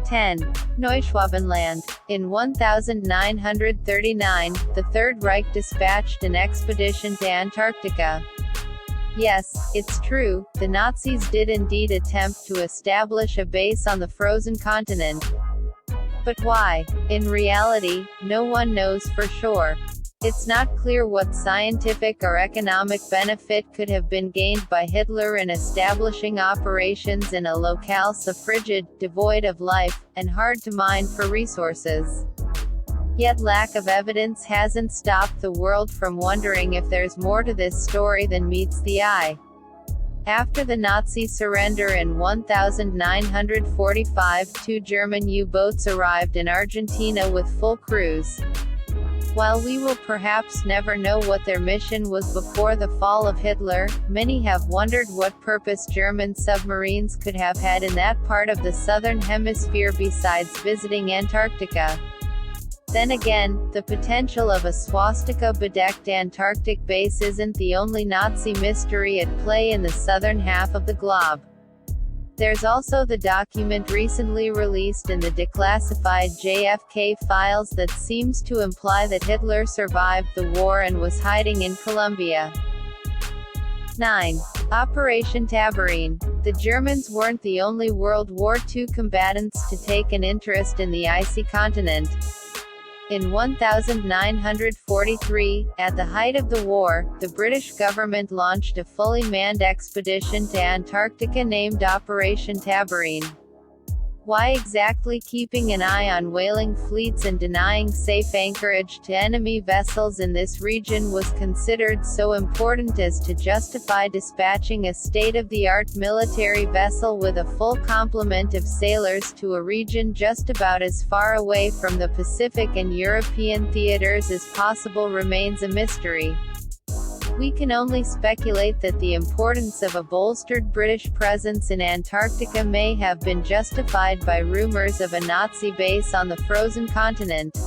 10. Neuschwabenland. In 1939, the Third Reich dispatched an expedition to Antarctica. Yes, it's true, the Nazis did indeed attempt to establish a base on the frozen continent. But why? In reality, no one knows for sure. It's not clear what scientific or economic benefit could have been gained by Hitler in establishing operations in a locale so frigid, devoid of life, and hard to mine for resources. Yet lack of evidence hasn't stopped the world from wondering if there's more to this story than meets the eye. After the Nazi surrender in 1945, 2 German U-boats arrived in Argentina with full crews. While we will perhaps never know what their mission was before the fall of Hitler, many have wondered what purpose German submarines could have had in that part of the southern hemisphere besides visiting Antarctica. Then again, the potential of a swastika-bedecked Antarctic base isn't the only Nazi mystery at play in the southern half of the globe. There's also the document recently released in the declassified JFK files that seems to imply that Hitler survived the war and was hiding in Colombia. 9. Operation Tabarine. The Germans weren't the only World War II combatants to take an interest in the icy continent. In 1943, at the height of the war, the British government launched a fully manned expedition to Antarctica named Operation Tabarine. Why exactly keeping an eye on whaling fleets and denying safe anchorage to enemy vessels in this region was considered so important as to justify dispatching a state-of-the-art military vessel with a full complement of sailors to a region just about as far away from the Pacific and European theaters as possible remains a mystery. We can only speculate that the importance of a bolstered British presence in Antarctica may have been justified by rumors of a Nazi base on the frozen continent.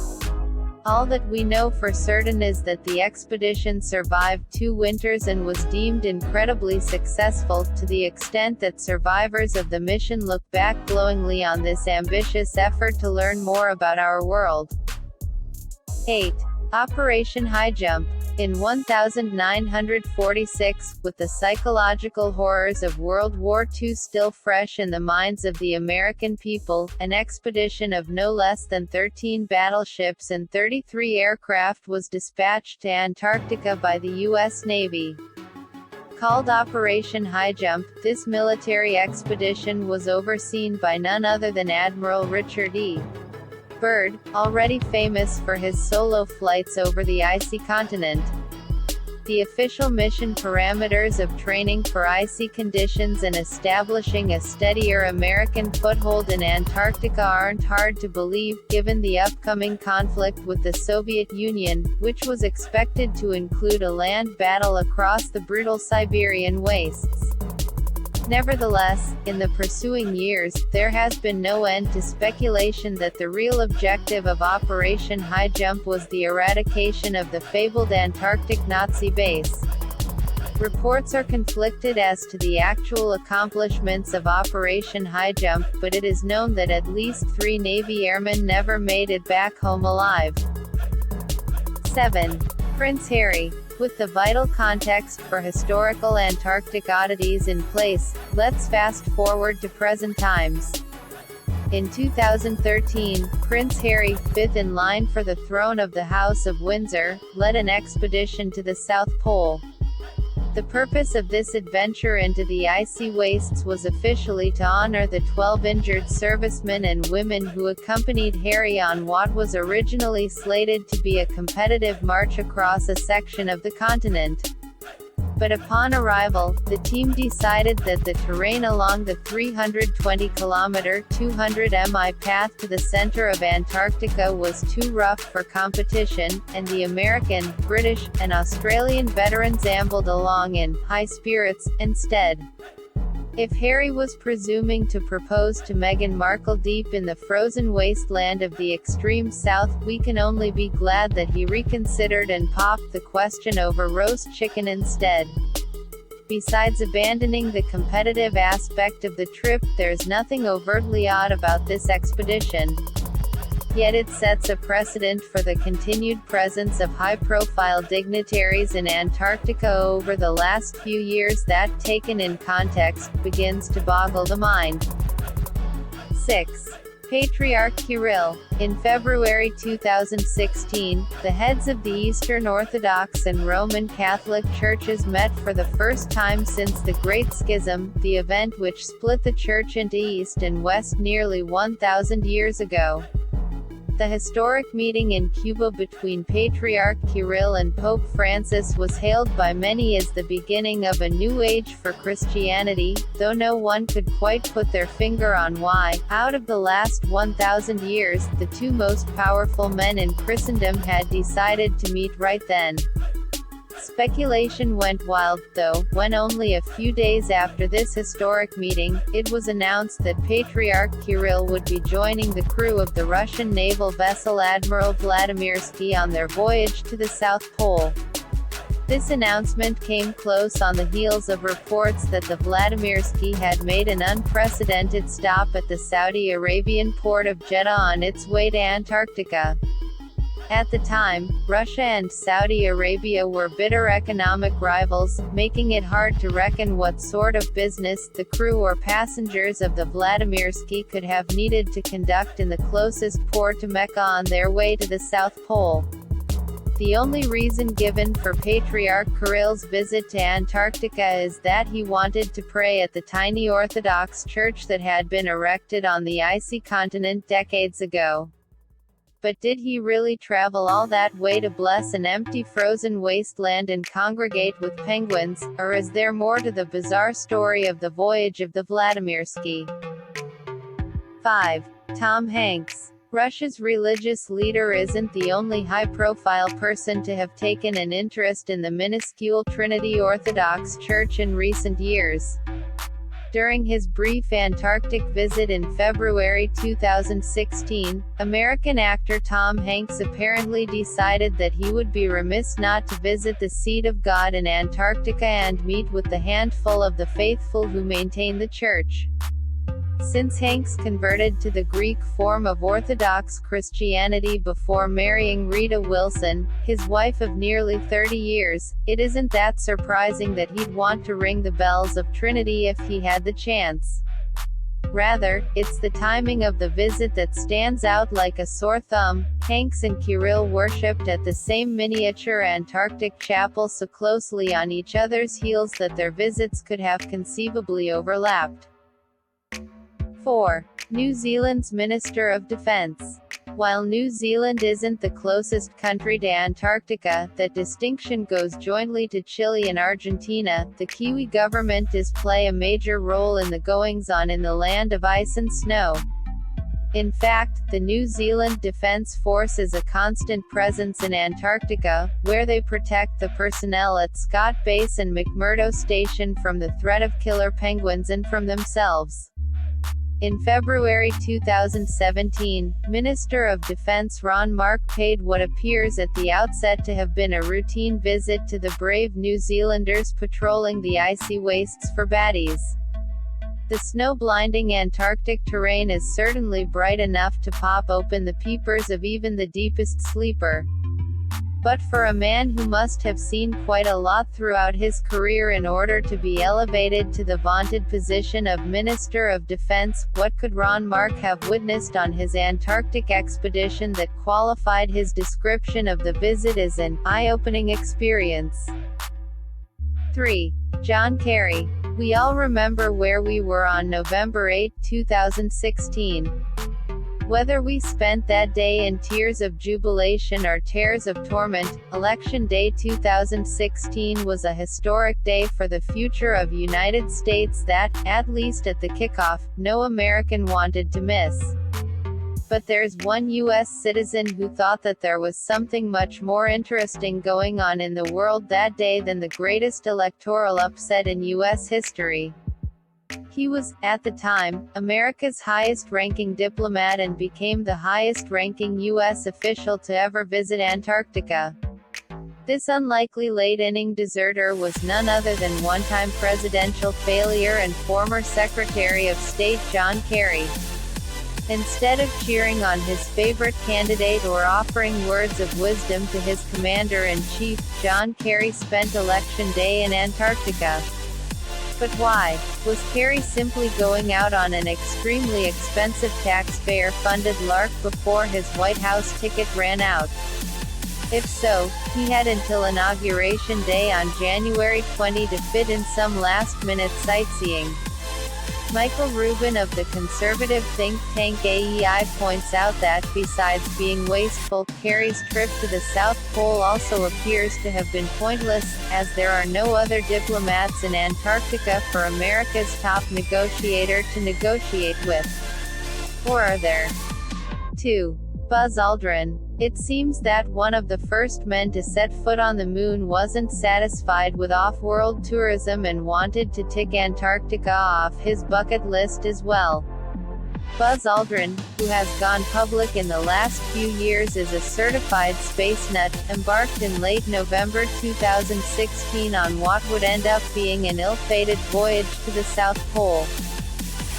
All that we know for certain is that the expedition survived 2 winters and was deemed incredibly successful, to the extent that survivors of the mission look back glowingly on this ambitious effort to learn more about our world. 8. Operation High Jump. In 1946, with the psychological horrors of World War II still fresh in the minds of the American people, an expedition of no less than 13 battleships and 33 aircraft was dispatched to Antarctica by the U.S. Navy. Called Operation High Jump, this military expedition was overseen by none other than Admiral Richard E. Byrd, already famous for his solo flights over the icy continent. The official mission parameters of training for icy conditions and establishing a steadier American foothold in Antarctica aren't hard to believe, given the upcoming conflict with the Soviet Union, which was expected to include a land battle across the brutal Siberian wastes. Nevertheless, in the pursuing years, there has been no end to speculation that the real objective of Operation High Jump was the eradication of the fabled Antarctic Nazi base. Reports are conflicted as to the actual accomplishments of Operation High Jump, but it is known that at least 3 Navy airmen never made it back home alive. 7. Prince Harry. With the vital context for historical Antarctic oddities in place, let's fast forward to present times. In 2013, Prince Harry, 5th in line for the throne of the House of Windsor, led an expedition to the South Pole. The purpose of this adventure into the icy wastes was officially to honor the 12 injured servicemen and women who accompanied Harry on what was originally slated to be a competitive march across a section of the continent. But upon arrival, the team decided that the terrain along the 320-kilometer (200 mi) path to the center of Antarctica was too rough for competition, and the American, British, and Australian veterans ambled along in high spirits instead. If Harry was presuming to propose to Meghan Markle deep in the frozen wasteland of the extreme south, we can only be glad that he reconsidered and popped the question over roast chicken instead. Besides abandoning the competitive aspect of the trip, there's nothing overtly odd about this expedition. Yet it sets a precedent for the continued presence of high-profile dignitaries in Antarctica over the last few years that, taken in context, begins to boggle the mind. 6. Patriarch Kirill. In February 2016, the heads of the Eastern Orthodox and Roman Catholic churches met for the first time since the Great Schism, the event which split the church into East and West nearly 1,000 years ago. The historic meeting in Cuba between Patriarch Kirill and Pope Francis was hailed by many as the beginning of a new age for Christianity, though no one could quite put their finger on why, out of the last 1,000 years, the two most powerful men in Christendom had decided to meet right then. Speculation went wild, though, when only a few days after this historic meeting, it was announced that Patriarch Kirill would be joining the crew of the Russian naval vessel Admiral Vladimirsky on their voyage to the South Pole. This announcement came close on the heels of reports that the Vladimirsky had made an unprecedented stop at the Saudi Arabian port of Jeddah on its way to Antarctica. At the time, Russia and Saudi Arabia were bitter economic rivals, making it hard to reckon what sort of business the crew or passengers of the Vladimirsky could have needed to conduct in the closest port to Mecca on their way to the South Pole. The only reason given for Patriarch Kirill's visit to Antarctica is that he wanted to pray at the tiny Orthodox church that had been erected on the icy continent decades ago. But did he really travel all that way to bless an empty frozen wasteland and congregate with penguins, or is there more to the bizarre story of the voyage of the Vladimirsky? 5. Tom Hanks. Russia's religious leader isn't the only high-profile person to have taken an interest in the minuscule Trinity Orthodox Church in recent years. During his brief Antarctic visit in February 2016, American actor Tom Hanks apparently decided that he would be remiss not to visit the seat of God in Antarctica and meet with the handful of the faithful who maintain the church. Since Hanks converted to the Greek form of Orthodox Christianity before marrying Rita Wilson, his wife of nearly 30 years, it isn't that surprising that he'd want to ring the bells of Trinity if he had the chance. Rather, it's the timing of the visit that stands out like a sore thumb. Hanks and Kirill worshipped at the same miniature Antarctic chapel so closely on each other's heels that their visits could have conceivably overlapped. 4. New Zealand's Minister of Defence. While New Zealand isn't the closest country to Antarctica, that distinction goes jointly to Chile and Argentina. The Kiwi government does play a major role in the goings-on in the land of ice and snow. In fact, the New Zealand Defence Force is a constant presence in Antarctica, where they protect the personnel at Scott Base and McMurdo Station from the threat of killer penguins and from themselves. In February 2017, Minister of Defense Ron Mark paid what appears at the outset to have been a routine visit to the brave New Zealanders patrolling the icy wastes for baddies. The snow-blinding Antarctic terrain is certainly bright enough to pop open the peepers of even the deepest sleeper. But for a man who must have seen quite a lot throughout his career in order to be elevated to the vaunted position of Minister of Defense, what could Ron Mark have witnessed on his Antarctic expedition that qualified his description of the visit as an eye-opening experience? 3. John Kerry. We all remember where we were on November 8, 2016. Whether we spent that day in tears of jubilation or tears of torment, Election Day 2016 was a historic day for the future of United States that, at least at the kickoff, no American wanted to miss. But there's one U.S. citizen who thought that there was something much more interesting going on in the world that day than the greatest electoral upset in U.S. history. He was, at the time, America's highest-ranking diplomat and became the highest-ranking U.S. official to ever visit Antarctica. This unlikely late-inning deserter was none other than one-time presidential failure and former Secretary of State John Kerry. Instead of cheering on his favorite candidate or offering words of wisdom to his commander-in-chief, John Kerry spent Election Day in Antarctica. But why? Was Kerry simply going out on an extremely expensive taxpayer-funded lark before his White House ticket ran out? If so, he had until Inauguration Day on January 20 to fit in some last-minute sightseeing. Michael Rubin of the conservative think tank AEI points out that, besides being wasteful, Kerry's trip to the South Pole also appears to have been pointless, as there are no other diplomats in Antarctica for America's top negotiator to negotiate with. Or are there? 2. Buzz Aldrin. It seems that one of the first men to set foot on the moon wasn't satisfied with off-world tourism and wanted to tick Antarctica off his bucket list as well. Buzz Aldrin, who has gone public in the last few years as a certified space nut, embarked in late November 2016 on what would end up being an ill-fated voyage to the South Pole.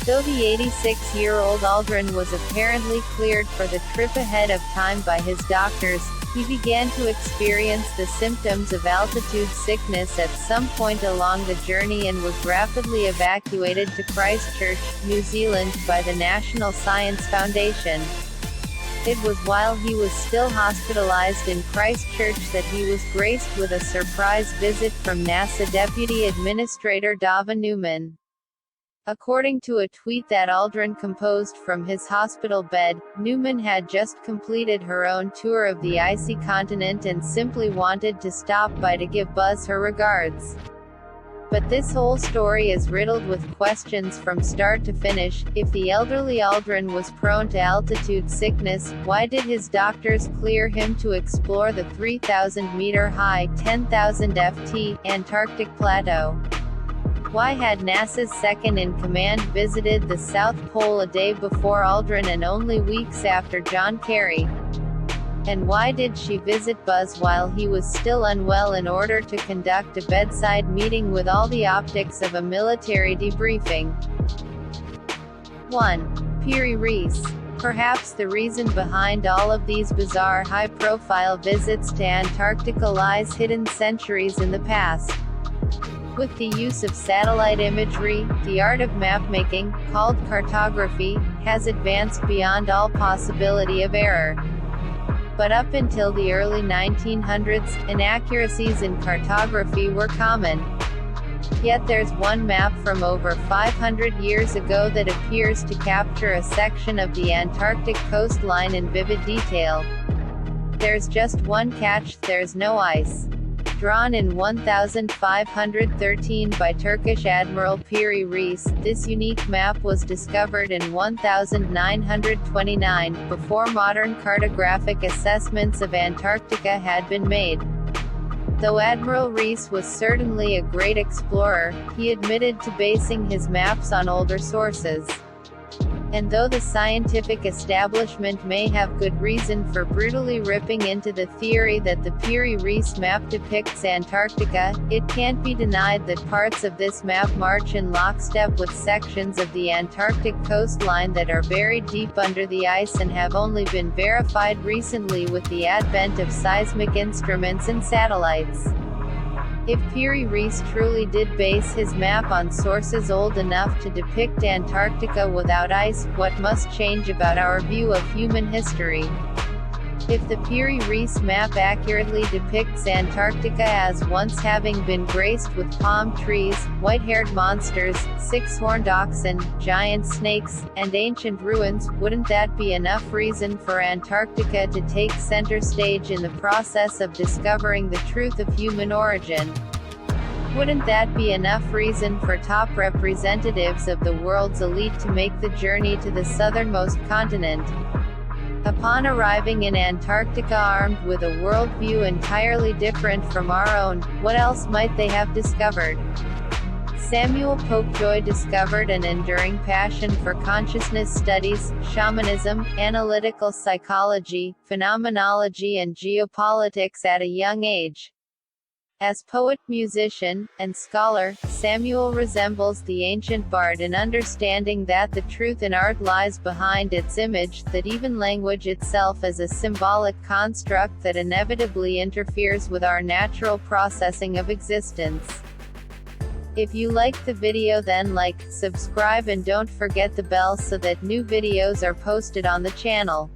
Though the 86-year-old Aldrin was apparently cleared for the trip ahead of time by his doctors, he began to experience the symptoms of altitude sickness at some point along the journey and was rapidly evacuated to Christchurch, New Zealand, by the National Science Foundation. It was while he was still hospitalized in Christchurch that he was graced with a surprise visit from NASA Deputy Administrator Dava Newman. According to a tweet that Aldrin composed from his hospital bed, Newman had just completed her own tour of the icy continent and simply wanted to stop by to give Buzz her regards. But this whole story is riddled with questions from start to finish. If the elderly Aldrin was prone to altitude sickness, why did his doctors clear him to explore the 3,000-meter-high, 10,000 ft, Antarctic plateau? Why had NASA's second-in-command visited the South Pole a day before Aldrin and only weeks after John Kerry? And why did she visit Buzz while he was still unwell in order to conduct a bedside meeting with all the optics of a military debriefing? 1. Piri Reis. Perhaps the reason behind all of these bizarre high-profile visits to Antarctica lies hidden centuries in the past. With the use of satellite imagery, the art of mapmaking, called cartography, has advanced beyond all possibility of error. But up until the early 1900s, inaccuracies in cartography were common. Yet there's one map from over 500 years ago that appears to capture a section of the Antarctic coastline in vivid detail. There's just one catch: there's no ice. Drawn in 1513 by Turkish Admiral Piri Reis, this unique map was discovered in 1929, before modern cartographic assessments of Antarctica had been made. Though Admiral Reis was certainly a great explorer, he admitted to basing his maps on older sources. And though the scientific establishment may have good reason for brutally ripping into the theory that the Piri Reis map depicts Antarctica, it can't be denied that parts of this map march in lockstep with sections of the Antarctic coastline that are buried deep under the ice and have only been verified recently with the advent of seismic instruments and satellites. If Piri Reis truly did base his map on sources old enough to depict Antarctica without ice, what must change about our view of human history? If the Piri Reis map accurately depicts Antarctica as once having been graced with palm trees, white-haired monsters, six-horned oxen, giant snakes, and ancient ruins, wouldn't that be enough reason for Antarctica to take center stage in the process of discovering the truth of human origin? Wouldn't that be enough reason for top representatives of the world's elite to make the journey to the southernmost continent? Upon arriving in Antarctica armed with a worldview entirely different from our own, what else might they have discovered? Samuel Popejoy discovered an enduring passion for consciousness studies, shamanism, analytical psychology, phenomenology and geopolitics at a young age. As poet, musician, and scholar, Samuel resembles the ancient bard in understanding that the truth in art lies behind its image, that even language itself is a symbolic construct that inevitably interferes with our natural processing of existence. If you liked the video, then like, subscribe and don't forget the bell so that new videos are posted on the channel.